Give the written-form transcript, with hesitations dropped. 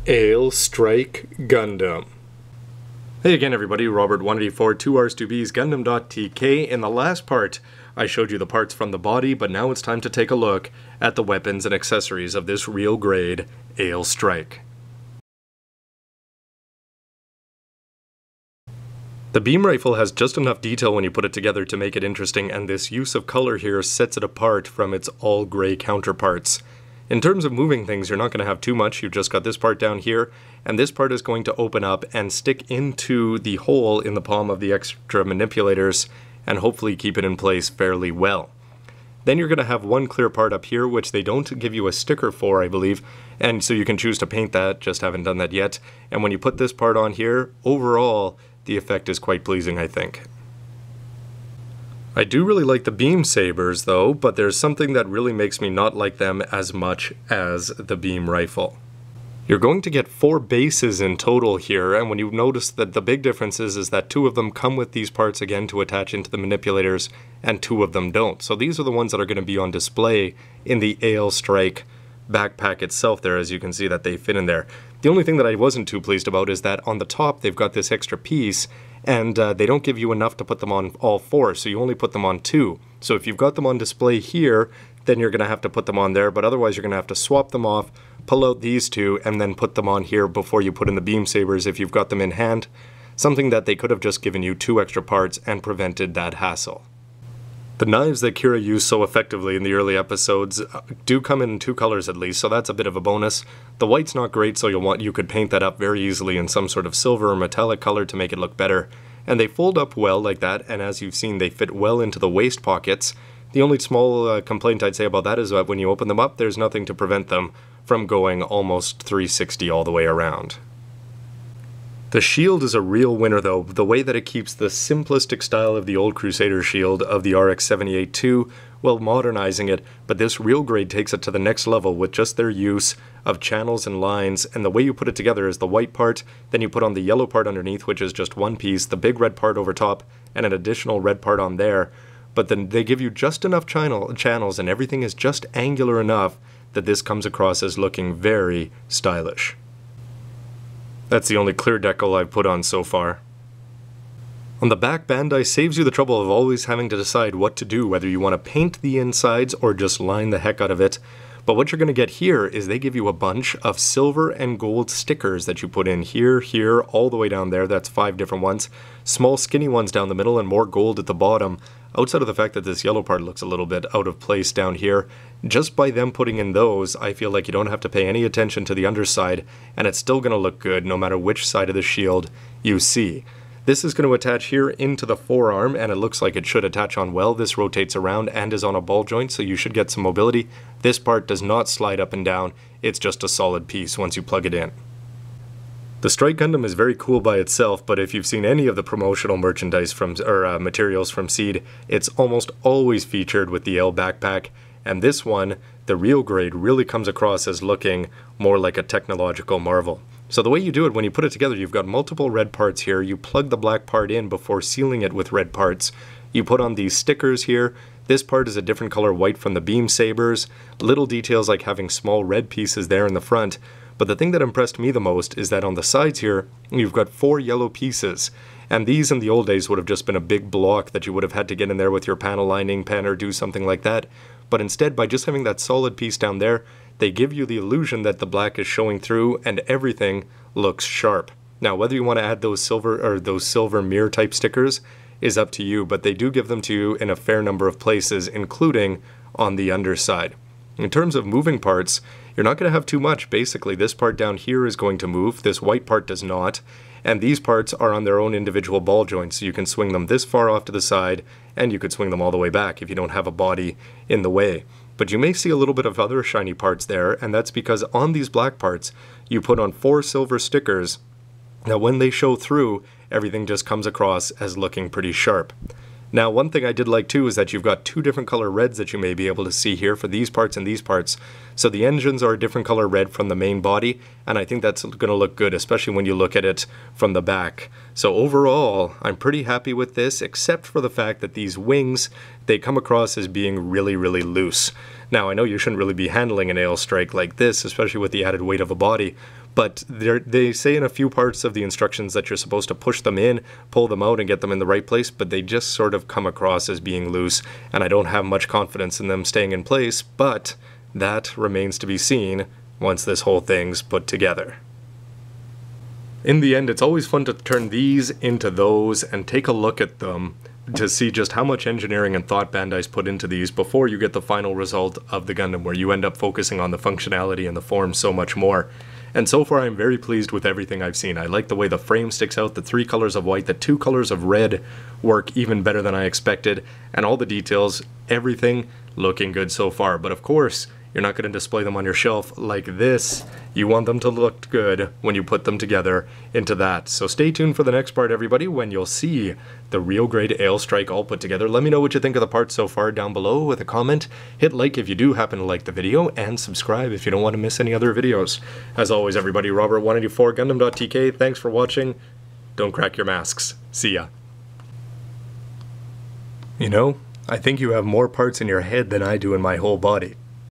Aile Strike Gundam. Hey again everybody, Robert184, 2Rs2B's Gundam.tk. In the last part, I showed you the parts from the body, but now it's time to take a look at the weapons and accessories of this real grade Aile Strike. The beam rifle has just enough detail when you put it together to make it interesting, and this use of color here sets it apart from its all-gray counterparts. In terms of moving things, you're not going to have too much. You've just got this part down here, and this part is going to open up and stick into the hole in the palm of the extra manipulators and hopefully keep it in place fairly well. Then you're going to have one clear part up here, which they don't give you a sticker for, I believe, and so you can choose to paint that, just haven't done that yet. And when you put this part on here, overall, the effect is quite pleasing, I think. I do really like the beam sabers though, but there's something that really makes me not like them as much as the beam rifle. You're going to get 4 bases in total here, and when you notice that the big difference is that 2 of them come with these parts again to attach into the manipulators, and 2 of them don't. So these are the ones that are going to be on display in the Aile Strike backpack itself there, as you can see that they fit in there. The only thing that I wasn't too pleased about is that on the top they've got this extra piece, and they don't give you enough to put them on all 4, so you only put them on 2. So if you've got them on display here, then you're going to have to put them on there, but otherwise you're going to have to swap them off, pull out these 2, and then put them on here before you put in the beam sabers if you've got them in hand. Something that they could have just given you 2 extra parts and prevented that hassle. The knives that Kira used so effectively in the early episodes do come in 2 colors at least, so that's a bit of a bonus. The white's not great, so you could paint that up very easily in some sort of silver or metallic color to make it look better. And they fold up well like that, and as you've seen, they fit well into the waist pockets. The only small complaint I'd say about that is that when you open them up, there's nothing to prevent them from going almost 360 all the way around. The shield is a real winner though, the way that it keeps the simplistic style of the old Crusader shield of the RX-78-2 while modernizing it, but this real grade takes it to the next level with just their use of channels and lines, and the way you put it together is the white part, then you put on the yellow part underneath, which is just one piece, the big red part over top, and an additional red part on there, but then they give you just enough channels and everything is just angular enough that this comes across as looking very stylish. That's the only clear decal I've put on so far. On the back, Bandai saves you the trouble of always having to decide what to do, whether you want to paint the insides or just line the heck out of it. But what you're going to get here is they give you a bunch of silver and gold stickers that you put in here, here, all the way down there. That's 5 different ones. Small skinny ones down the middle and more gold at the bottom. Outside of the fact that this yellow part looks a little bit out of place down here, just by them putting in those, I feel like you don't have to pay any attention to the underside, and it's still going to look good no matter which side of the shield you see. This is going to attach here into the forearm, and it looks like it should attach on well. This rotates around and is on a ball joint, so you should get some mobility. This part does not slide up and down, it's just a solid piece once you plug it in. The Strike Gundam is very cool by itself, but if you've seen any of the promotional merchandise materials from Seed, it's almost always featured with the Aile backpack, and this one, the real grade, really comes across as looking more like a technological marvel. So the way you do it, when you put it together, you've got multiple red parts here, you plug the black part in before sealing it with red parts, you put on these stickers here. This part is a different color white from the beam sabers, little details like having small red pieces there in the front. But the thing that impressed me the most is that on the sides here, you've got 4 yellow pieces. And these in the old days would have just been a big block that you would have had to get in there with your panel lining pen or do something like that. But instead, by just having that solid piece down there, they give you the illusion that the black is showing through and everything looks sharp. Now, whether you want to add those silver mirror type stickers is up to you, but they do give them to you in a fair number of places, including on the underside. In terms of moving parts, you're not going to have too much. Basically, this part down here is going to move, this white part does not, and these parts are on their own individual ball joints, so you can swing them this far off to the side, and you could swing them all the way back if you don't have a body in the way. But you may see a little bit of other shiny parts there, and that's because on these black parts, you put on 4 silver stickers. Now when they show through, everything just comes across as looking pretty sharp. Now, one thing I did like too is that you've got 2 different color reds that you may be able to see here for these parts and these parts. So the engines are a different color red from the main body, and I think that's going to look good, especially when you look at it from the back. So overall, I'm pretty happy with this, except for the fact that these wings, they come across as being really, really loose. Now, I know you shouldn't really be handling an Aile Strike like this, especially with the added weight of a body, but they say in a few parts of the instructions that you're supposed to push them in, pull them out, and get them in the right place, but they just sort of come across as being loose, and I don't have much confidence in them staying in place, but that remains to be seen once this whole thing's put together. In the end, it's always fun to turn these into those and take a look at them to see just how much engineering and thought Bandai's put into these before you get the final result of the Gundam, where you end up focusing on the functionality and the form so much more. And so far I'm very pleased with everything I've seen. I like the way the frame sticks out, the 3 colors of white, the 2 colors of red work even better than I expected, and all the details, everything looking good so far. But of course, you're not going to display them on your shelf like this. You want them to look good when you put them together into that. So stay tuned for the next part, everybody, when you'll see the real grade Aile Strike all put together. Let me know what you think of the parts so far down below with a comment. Hit like if you do happen to like the video, and subscribe if you don't want to miss any other videos. As always, everybody, Robert184, Gundam.tk, thanks for watching. Don't crack your masks. See ya. You know, I think you have more parts in your head than I do in my whole body.